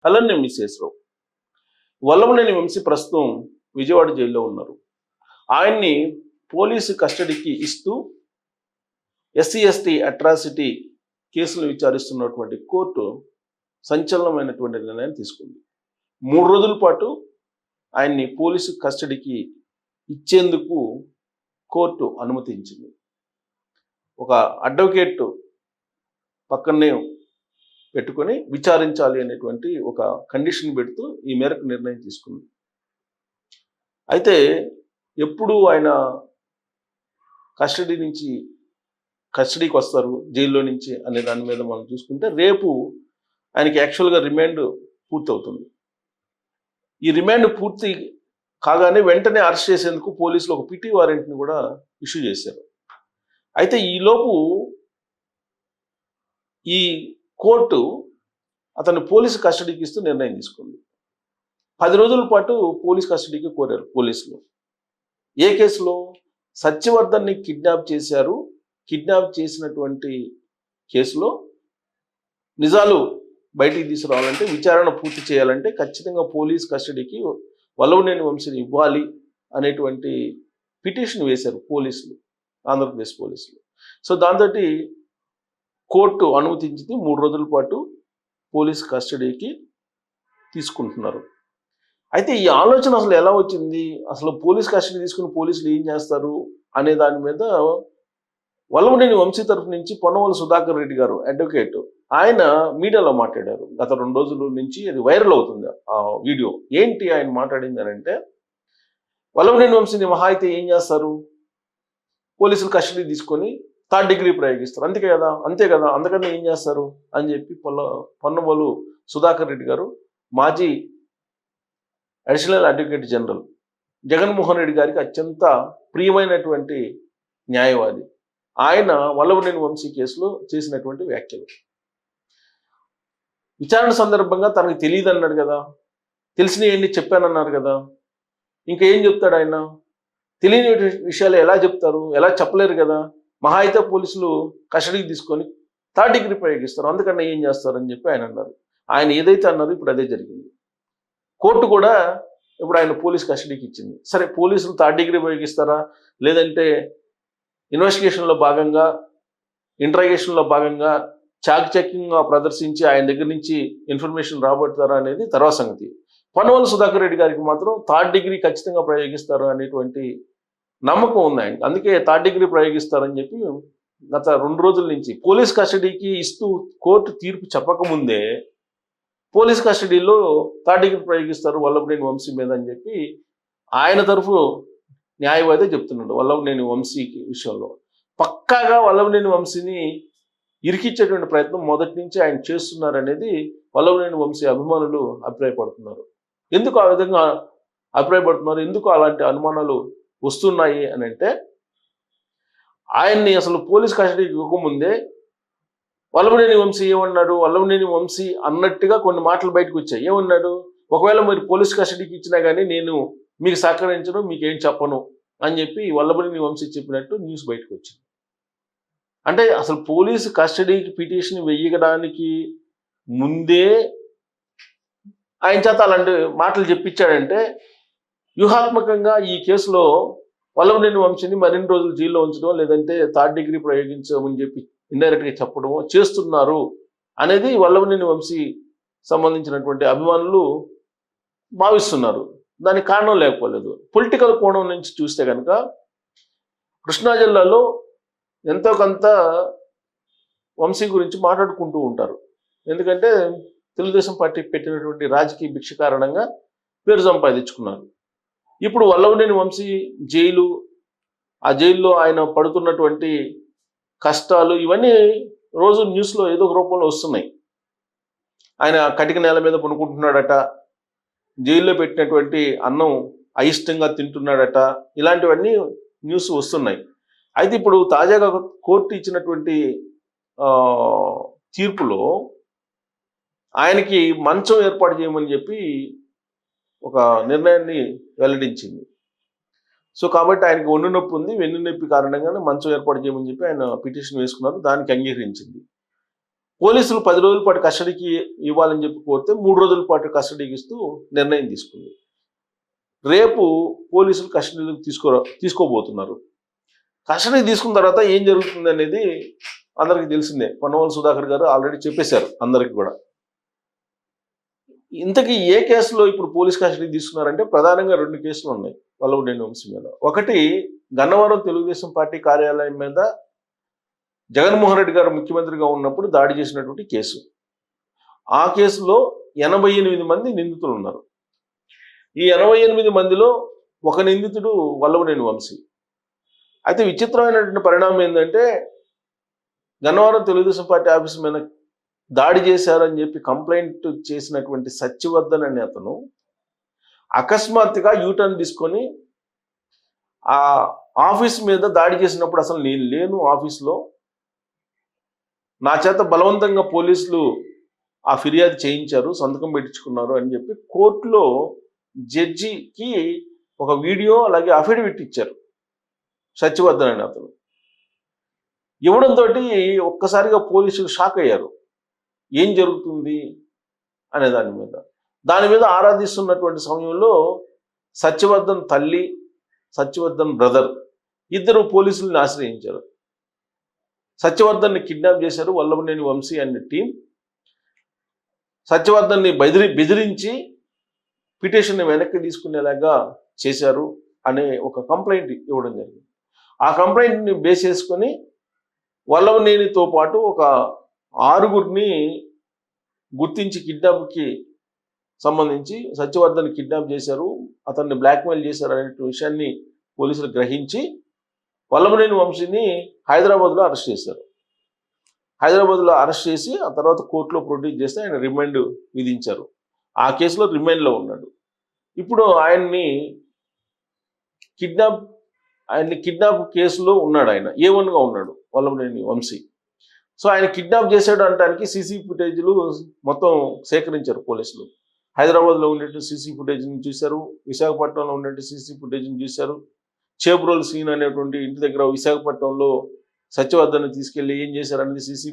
అలానే మిస్సెస్రావు వల్లభనేని వంశీ ప్రస్తుతం విజయవాడ జైల్లో ఉన్నారు. ఆయన్ని పోలీసు కస్టడీకి ఇస్తూ ఎస్సీ ఎస్టీ అట్రాసిటీ కేసులు విచారిస్తున్నటువంటి కోర్టు సంచలనమైనటువంటి నిర్ణయం తీసుకుంది. 3 రోజుల పాటు ఆయన్ని పోలీసు కస్టడీకి ఇచ్చేందుకు కోర్టు అనుమతించింది. ఒక అడ్వకేట్ పక్కనే పెట్టుకొని విచారించాలి అనేటువంటి ఒక కండిషన్ పెడుతూ ఈ మేరకు నిర్ణయం తీసుకుంది. అయితే ఎప్పుడు ఆయన కస్టడీకి వస్తారు జైల్లో నుంచి అనే దాని మీద మనం చూసుకుంటే రేపు ఆయనకి యాక్చువల్గా రిమాండ్ పూర్తవుతుంది. ఈ రిమాండ్ పూర్తి కాగానే వెంటనే అరెస్ట్ చేసేందుకు పోలీసులు ఒక పిటి వారెంట్ని కూడా ఇష్యూ చేశారు. అయితే ఈలోపు ఈ కోర్టు అతను పోలీసు కస్టడీకి ఇస్తూ నిర్ణయం తీసుకుంది. 10 రోజుల పాటు పోలీస్ కస్టడీకి కోరారు పోలీసులు. ఏ కేసులో? సత్యవర్ధన్ని కిడ్నాప్ చేశారు. కిడ్నాప్ చేసినటువంటి కేసులో నిజాలు బయటికి తీసుకురావాలంటే, విచారణ పూర్తి చేయాలంటే ఖచ్చితంగా పోలీస్ కస్టడీకి వల్లభనేని వంశీని ఇవ్వాలి అనేటువంటి పిటిషన్ వేశారు పోలీసులు, ఆంధ్రప్రదేశ్ పోలీసులు. సో దాంతో కోర్టు అనుమతించింది 3 రోజుల పాటు పోలీస్ కస్టడీకి తీసుకుంటున్నారు. అయితే ఈ ఆలోచన అసలు ఎలా వచ్చింది, అసలు పోలీస్ కస్టడీ తీసుకుని పోలీసులు ఏం చేస్తారు అనే దాని మీద వల్లభనేని వంశీ తరఫు నుంచి పొన్నవోలు సుధాకర్ రెడ్డి గారు అడ్వకేట్, ఆయన మీడియాలో మాట్లాడారు. గత 2 రోజుల నుంచి అది వైరల్ అవుతుంది ఆ వీడియో. ఏంటి ఆయన మాట్లాడింది అని అంటే, వల్లభనేని వంశీని మహా అయితే ఏం చేస్తారు, పోలీసులు కస్టడీ తీసుకొని 3rd డిగ్రీ ప్రయోగిస్తారు, అంతే కదా అందుకని ఏం చేస్తారు అని చెప్పి పొన్నవోలు సుధాకర్ రెడ్డి గారు, మాజీ additional advocate general Jaganmohan Reddy గారికి అత్యంత ప్రియమైనటువంటి న్యాయవాది, ఆయన వల్లభనేని వంశీ కేసులో చేసినటువంటి వ్యాఖ్యలు. విచారణ సందర్భంగా తనకు తెలియదు అన్నాడు కదా, తెలిసినవన్నీ చెప్పానన్నారు కదా, ఇంకా ఏం చెప్తాడు ఆయన? తెలియని విషయాలు ఎలా చెప్తారు, ఎలా చెప్పలేరు కదా. మహా అయితే పోలీసులు కస్టడీకి తీసుకొని 3rd డిగ్రీ ప్రయోగిస్తారు, అందుకన్నా ఏం చేస్తారని చెప్పి ఆయన అన్నారు. ఆయన ఏదైతే అన్నారో ఇప్పుడు అదే జరిగింది. కోర్టు కూడా ఇప్పుడు ఆయన పోలీస్ కస్టడీకి ఇచ్చింది. సరే, పోలీసులు 3rd డిగ్రీ ప్రయోగిస్తారా, లేదంటే ఇన్వెస్టిగేషన్లో భాగంగా ఇంట్రాగేషన్లో భాగంగా చాకచక్యంగా ప్రదర్శించి ఆయన దగ్గర నుంచి ఇన్ఫర్మేషన్ రాబడతారా అనేది తర్వాత సంగతి. పొన్నవోలు సుధాకర్ రెడ్డి గారికి మాత్రం 3rd డిగ్రీ ఖచ్చితంగా ప్రయోగిస్తారు అనేటువంటి నమ్మకం ఉంది ఆయనకి. అందుకే 3rd డిగ్రీ ప్రయోగిస్తారని చెప్పి గత 2 రోజుల నుంచి పోలీస్ కస్టడీకి ఇస్తూ కోర్టు తీర్పు చెప్పకముందే పోలీస్ కస్టడీలో 3rd డిగ్రీ ప్రయోగిస్తారు వల్లభనేని వంశీ మీద అని చెప్పి ఆయన తరఫు న్యాయవాదే చెప్తున్నాడు. వల్లభనేని వంశీకి విషయంలో పక్కాగా వల్లభనేని వంశీని ఇరికిచ్చేటువంటి ప్రయత్నం మొదటి నుంచి ఆయన చేస్తున్నారు అనేది వల్లభనేని వంశీ అభిమానులు అభిప్రాయపడుతున్నారు. ఎందుకు ఆ విధంగా అభిప్రాయపడుతున్నారు, ఎందుకు అలాంటి అనుమానాలు వస్తున్నాయి అని అంటే, ఆయన్ని అసలు పోలీస్ కస్టడీకి ఇవ్వకముందే వల్లభనేని వంశీ ఏమన్నాడు, వల్లభనేని వంశీ అన్నట్టుగా కొన్ని మాటలు బయటకు వచ్చాయి. ఏమన్నాడు, ఒకవేళ మీరు పోలీస్ కస్టడీకి ఇచ్చినా కానీ నేను మీకు సహకరించను, మీకేం చెప్పను అని చెప్పి వల్లభనేని వంశీ చెప్పినట్టు న్యూస్ బయటకు వచ్చింది. అంటే అసలు పోలీసు కస్టడీకి పిటిషన్ వేయడానికి ముందే ఆయన చేత అలాంటి మాటలు చెప్పించాడంటే, వ్యూహాత్మకంగా ఈ కేసులో వల్లభనేని వంశీని మరిన్ని రోజులు జైల్లో ఉంచడం, లేదంటే 3rd డిగ్రీ ప్రయోగించమని చెప్పి ఇండైరెక్ట్గా చెప్పడమో చేస్తున్నారు అనేది వల్లభనేని వంశీ సంబంధించినటువంటి అభిమానులు భావిస్తున్నారు. దానికి కారణం లేకపోలేదు. పొలిటికల్ కోణం నుంచి చూస్తే కనుక కృష్ణా జిల్లాలో ఎంతో కొంత వంశీ గురించి మాట్లాడుకుంటూ ఉంటారు. ఎందుకంటే తెలుగుదేశం పార్టీ పెట్టినటువంటి రాజకీయ భిక్ష కారణంగా పేరు సంపాదించుకున్నారు. ఇప్పుడు వల్లభనేని వంశీ జైలు, ఆ జైల్లో ఆయన పడుతున్నటువంటి కష్టాలు ఇవన్నీ రోజు న్యూస్లో ఏదో ఒక రూపంలో వస్తున్నాయి. ఆయన కటిక నేల మీద పనుకుంటున్నాడట, జైల్లో పెట్టినటువంటి అన్నం అయిష్టంగా తింటున్నాడట, ఇలాంటివన్నీ న్యూస్ వస్తున్నాయి. అయితే ఇప్పుడు తాజాగా కోర్టు ఇచ్చినటువంటి తీర్పులో ఆయనకి మంచం ఏర్పాటు చేయమని చెప్పి ఒక నిర్ణయాన్ని వెల్లడించింది. సో కాబట్టి ఆయనకి ఒళ్ళు నొప్పి ఉంది, వెన్ను నొప్పి కారణంగానే మంచం ఏర్పాటు చేయమని చెప్పి ఆయన పిటిషన్ వేసుకున్నారు. దానికి అంగీకరించింది. పోలీసులు 10 రోజుల పాటు కస్టడీకి ఇవ్వాలని చెప్పి కోరితే 3 రోజుల పాటు కస్టడీకి ఇస్తూ నిర్ణయం తీసుకుంది. రేపు పోలీసులు కస్టడీలోకి తీసుకోబోతున్నారు. కస్టడీ తీసుకున్న తర్వాత ఏం జరుగుతుంది అనేది అందరికీ తెలిసిందే. పొన్నవాళ్ళ సుధాకర్ గారు ఆల్రెడీ చెప్పేశారు అందరికి కూడా. ఇంతకీ ఏ కేసులో ఇప్పుడు పోలీస్ కస్టడీ తీసుకున్నారంటే ప్రధానంగా 2 కేసులు ఉన్నాయి వల్లభనేని వంశీ మీద. ఒకటి గన్నవరం తెలుగుదేశం పార్టీ కార్యాలయం మీద జగన్మోహన్ రెడ్డి గారు ముఖ్యమంత్రిగా ఉన్నప్పుడు దాడి చేసినటువంటి కేసు. ఆ కేసులో 88 మంది నిందితులు ఉన్నారు. ఈ 88 మందిలో ఒక నిందితుడు వల్లభనేని వంశీ. అయితే విచిత్రమైనటువంటి పరిణామం ఏంటంటే గన్నవరం తెలుగుదేశం పార్టీ ఆఫీస్ మీద దాడి చేశారని చెప్పి కంప్లైంట్ చేసినటువంటి సత్యవర్ధన్ అనే అతను అకస్మాత్తుగా యూటర్న్ తీసుకొని ఆ ఆఫీస్ మీద దాడి చేసినప్పుడు అసలు నేను లేను ఆఫీస్లో, నా చేత బలవంతంగా పోలీసులు ఆ ఫిర్యాదు చేయించారు, సంతకం పెట్టించుకున్నారు అని చెప్పి కోర్టులో జడ్జికి ఒక వీడియో అలాగే అఫిడవిట్ ఇచ్చారు సత్యవర్ధన్ అనే అతను. ఇవ్వడంతో ఒక్కసారిగా పోలీసులు షాక్ అయ్యారు. ఏం జరుగుతుంది అనే దాని మీద ఆరాధిస్తున్నటువంటి సమయంలో సత్యవర్ధన్ తల్లి, సత్యవర్ధన్ బ్రదర్ ఇద్దరు పోలీసుల్ని ఆశ్రయించారు. సత్యవర్ధన్ని కిడ్నాప్ చేశారు వల్లభనేని వంశీ అనే టీం. సత్యవర్ధన్ని బెదిరించి పిటిషన్ వెనక్కి తీసుకునేలాగా చేశారు అనే ఒక కంప్లైంట్ ఇవ్వడం జరిగింది. ఆ కంప్లైంట్ని బేస్ చేసుకొని వల్లభనేనితో పాటు ఒక 6గురిని గుర్తించి కిడ్నాప్కి సంబంధించి సత్యవర్ధన్ కిడ్నాప్ చేశారు, అతన్ని బ్లాక్మెయిల్ చేశారు అనే విషయాన్ని పోలీసులు గ్రహించి వల్లభనేని వంశీని హైదరాబాద్లో అరెస్ట్ చేశారు. హైదరాబాద్లో అరెస్ట్ చేసి ఆ తర్వాత కోర్టులో ప్రొడ్యూస్ చేస్తే ఆయన రిమాండ్ విధించారు. ఆ కేసులో రిమాండ్లో ఉన్నాడు. ఇప్పుడు ఆయన్ని కిడ్నాప్ కేసులో ఉన్నాడు. ఆయన A1గా ఉన్నాడు వల్లభనేని వంశీ. సో ఆయన కిడ్నాప్ చేశాడు అనడానికి సీసీ ఫుటేజ్లు మొత్తం సేకరించారు పోలీసులు. హైదరాబాద్లో ఉండేట్టు సీసీ ఫుటేజ్ని చూశారు, విశాఖపట్నంలో ఉండేట్టు సీసీ ఫుటేజ్ని చూశారు. చేబ్రోల్ సీన్ అనేటువంటి ఇంటి దగ్గర విశాఖపట్నంలో సత్యవర్ధన్ తీసుకెళ్లి ఏం చేశారనేది సీసీ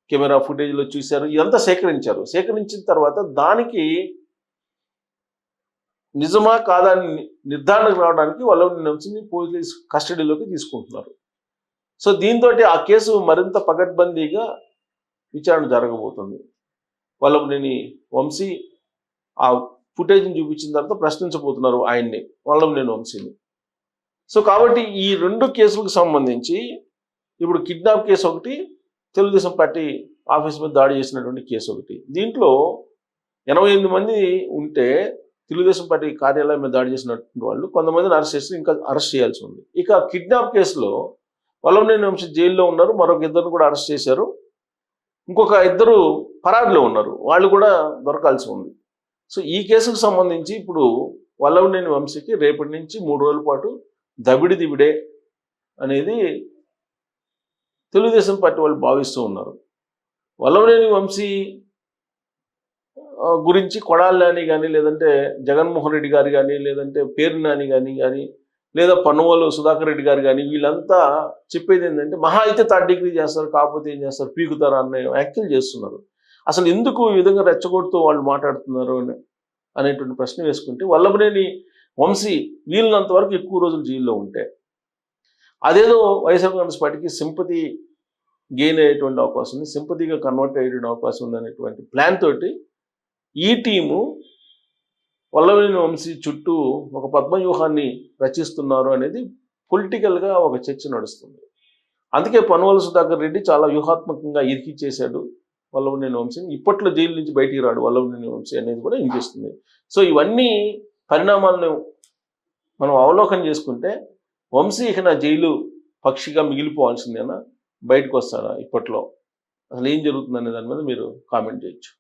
కెమెరా ఫుటేజ్లో చూశారు. ఇదంతా సేకరించారు. సేకరించిన తర్వాత దానికి నిజమా కాదా అని నిర్ధారణకు రావడానికి వల్లభనేని వంశీని పోలీస్ కస్టడీలోకి తీసుకుంటున్నారు. సో దీంతో ఆ కేసు మరింత పకడ్బందీగా విచారణ జరగబోతుంది. వల్లభనేని వంశీ ఆ ఫుటేజ్ని చూపించిన తర్వాత ప్రశ్నించబోతున్నారు ఆయన్ని, వల్లభనేని వంశీని. సో కాబట్టి ఈ 2 కేసులకు సంబంధించి ఇప్పుడు కిడ్నాప్ కేసు ఒకటి, తెలుగుదేశం పార్టీ ఆఫీస్ మీద దాడి చేసినటువంటి కేసు ఒకటి. దీంట్లో 88 మంది ఉంటే తెలుగుదేశం పార్టీ కార్యాలయం మీద దాడి చేసినటువంటి వాళ్ళు కొంతమందిని అరెస్ట్ చేసి ఇంకా అరెస్ట్ చేయాల్సి ఉంది. ఇక కిడ్నాప్ కేసులో వల్లభనేని వంశీ జైల్లో ఉన్నారు, మరొక 2 కూడా అరెస్ట్ చేశారు, ఇంకొక 2 పరారీలో ఉన్నారు, వాళ్ళు కూడా దొరకాల్సి ఉంది. సో ఈ కేసుకు సంబంధించి ఇప్పుడు వల్లభనేని వంశీకి రేపటి నుంచి 3 రోజుల పాటు దిబిడే అనేది తెలుగుదేశం పార్టీ వాళ్ళు భావిస్తూ ఉన్నారు. వల్లభనేని వంశీ గురించి కొడాలి నాని కానీ, లేదంటే జగన్మోహన్ రెడ్డి గారు కానీ, లేదంటే పేరు నాని కానీ లేదా పొన్నవాళ్ళు సుధాకర్ రెడ్డి గారు కానీ వీళ్ళంతా చెప్పేది ఏంటంటే మహా అయితే 3rd డిగ్రీ చేస్తారు, కాకపోతే ఏం చేస్తారు, పీకుతారా అనే వ్యాఖ్యలు చేస్తున్నారు. అసలు ఎందుకు ఈ విధంగా రెచ్చగొడుతూ వాళ్ళు మాట్లాడుతున్నారు అనేటువంటి ప్రశ్న వేసుకుంటే వల్లభనేని వంశీ వీళ్ళనంత వరకు ఎక్కువ రోజులు జైల్లో ఉంటే అదేదో వైఎస్ఆర్ కాంగ్రెస్ పార్టీకి సింపతి గెయిన్ అయ్యేటువంటి అవకాశం ఉంది, సింపతిగా కన్వర్ట్ అయ్యేటువంటి అవకాశం ఉంది అనేటువంటి ప్లాన్ తోటి ఈ టీము వల్లభనేని వంశీ చుట్టూ ఒక పద్మవ్యూహాన్ని రచిస్తున్నారు అనేది పొలిటికల్గా ఒక చర్చ నడుస్తుంది. అందుకే పొన్నవాళ్ళ సుధాకర్ రెడ్డి చాలా వ్యూహాత్మకంగా ఇరికిచ్చేశాడు వల్లభనేని వంశీని. ఇప్పట్లో జైలు నుంచి బయటికి రాడు వల్లభనేని వంశీ అనేది కూడా వినిపిస్తుంది. సో ఇవన్నీ పరిణామాలను మనం అవలోకనం చేసుకుంటే వంశీ ఇక నా జైలు పక్షిగా మిగిలిపోవాల్సిందేనా, బయటకు వస్తారా ఇప్పట్లో, అసలు ఏం జరుగుతుంది అనే దాని మీద మీరు కామెంట్ చేయొచ్చు.